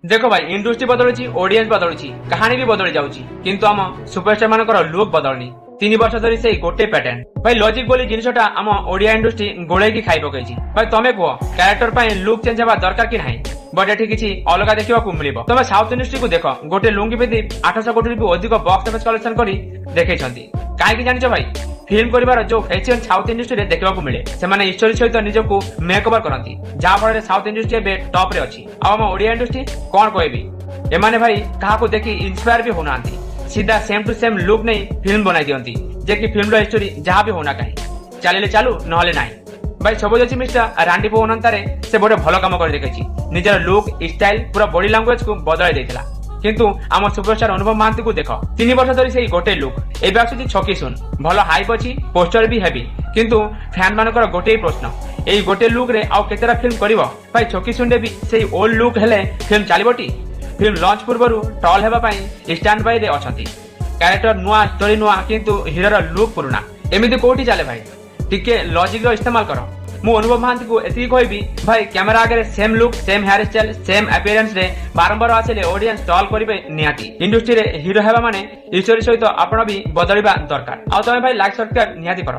ଦେଖ ଭାଇ ଇଣ୍ଡଷ୍ଟ୍ରି ବଦଳୁଛି, ଅଡିଏନ୍ସ ବଦଳୁଛି, କାହାଣୀ ବି ବଦଳି ଯାଉଛି, କିନ୍ତୁ ଆମ ସୁପରଷ୍ଟାର ମାନଙ୍କର ଲୁକ୍ ବଦଳୁନି। 3 ବର୍ଷ ଧରି ସେଇ ଗୋଟେ ପ୍ୟାଟର୍ନ। ଭାଇ ଲଜିକ ବୋଲି ଜିନିଷଟା ଆମ ଓଡିଆ ଇଣ୍ଡଷ୍ଟ୍ରି ଗୋଳେଇକି ଖାଇ ପକେଇଛି। ଭାଇ ତମେ କୁହ କ୍ୟାରେକ୍ଟର ପାଇଁ ଲୁକ୍ ଚେଞ୍ଜ ହେବା ଦରକାର କି ନାହିଁ? ବଟ୍ ଏଠି କିଛି ଅଲଗା ଦେଖିବାକୁ ମିଳିବ। ତମେ ସାଉଥ ଇଣ୍ଡଷ୍ଟ୍ରିକୁ ଦେଖ, ଗୋଟେ ଲୁଙ୍ଗି ପିନ୍ଧି 800 କୋଟିରୁ ଅଧିକ ବକ୍ସ ଅଫିସ କଲେକ୍ସନ କରି ଦେଖେଇଛନ୍ତି। କାହିଁକି ଜାଣିଛ ଭାଇ? ଫିଲ୍ମ କରିବାର ଯୋଉ ଫ୍ୟାସନ ସାଉଥ ଇଣ୍ଡଷ୍ଟ୍ରିରେ ଦେଖିବାକୁ ମିଳେ। ସେମାନେ ହିଷ୍ଟୋରୀ ସହିତ ନିଜକୁ ମେକ୍ ଓଭର କରନ୍ତି, ଯାହା ଫଳରେ ସାଉଥ ଇଣ୍ଡଷ୍ଟ୍ରି ଏବେ ଟପ୍ ରେ ଅଛି। ଆଉ ଆମ ଓଡିଆ ଇଣ୍ଡଷ୍ଟ୍ରି କଣ କହିବି, ଏମାନେ ଭାଇ କାହାକୁ ଦେଖି ଇନ୍ସପାୟାର ବି ହଉନାହାନ୍ତି। ସିଧା ସେମ୍ ଟୁ ସେମ୍ ଲୁକ୍ ନେଇ ଫିଲ୍ମ ବନାଇ ଦିଅନ୍ତି, ଯେ କି ଫିଲ୍ମର ହିଷ୍ଟୋରୀ ଯାହା ବି ହଉନା କାହିଁ, ଚାଲିଲେ ଚାଲୁ ନହେଲେ ନାହିଁ। ଭାଇ ସବୁଜ ମିଷ୍ଟର ରାଣ୍ଡି ପୁଅ ଅନନ୍ତାରେ ସେ ଗୋଟେ ଭଲ କାମ କରି ଦେଖେଇଛି। ନିଜର ଲୁକ୍ ଷ୍ଟାଇଲ ପୁରା ବଡି ଲାଙ୍ଗୁଏଜ କୁ ବଦଳାଇ ଦେଇଥିଲା। କିନ୍ତୁ ଆମ ସୁପରଷ୍ଟାର ଅନୁଭବ ମହାନ୍ତିକୁ ଦେଖ, 3 ବର୍ଷ ଧରି ସେଇ ଗୋଟେ ଲୁକ୍। ଏବେ ଆସୁଛି ଛକି ଶୂନ, ଭଲ ହାଇପ୍ ଅଛି, ପୋଷ୍ଟର ବି ହେଭି, କିନ୍ତୁ ଫ୍ୟାନ୍ ମାନଙ୍କର ଗୋଟିଏ ପ୍ରଶ୍ନ, ଏଇ ଗୋଟେ ଲୁକ୍ ରେ ଆଉ କେତେଟା ଫିଲ୍ମ କରିବ? ଭାଇ ଛକି ଶୂନରେ ବି ସେଇ ଓଲ୍ଡ ଲୁକ୍ ହେଲେ ଫିଲ୍ମ ଚାଲିବଟି? ଫିଲ୍ମ ଲଞ୍ଚ ପୂର୍ବରୁ ଟଲ୍ ହେବା ପାଇଁ ଷ୍ଟାଣ୍ଡ ବାଇ ରେ ଅଛନ୍ତି। କ୍ୟାରେକ୍ଟର ନୂଆ, ଷ୍ଟୋରୀ ନୂଆ, କିନ୍ତୁ ହିରୋର ଲୁକ୍ ପୁରୁଣା। ଏମିତି କୋଉଠି ଚାଲେ ଭାଇ? ଟିକେ ଲଜିକ ର ଇସ୍ତେମାଲ କର। ମୁଁ ଅନୁଭବ ମହାନ୍ତିକୁ ଏତିକି କହିବି, ଭାଇ କ୍ୟାମେରା ଆଗରେ same look, same hair style, same appearance ରେ ବାରମ୍ବାର ଆସିଲେ ଅଡିଏନ୍ସ ଟଲ୍ କରିବେ ନିହାତି। ଇଣ୍ଡଷ୍ଟ୍ରିରେ ହିରୋ ହେବା ମାନେ ହିଷ୍ଟୋରୀ ସହିତ ଆପଣ ବି ବଦଳିବା ଦରକାର। ଆଉ ତମେ ଭାଇ ଲାଇକ୍ ସବସ୍କ୍ରାଇବ ନିହାତି କର।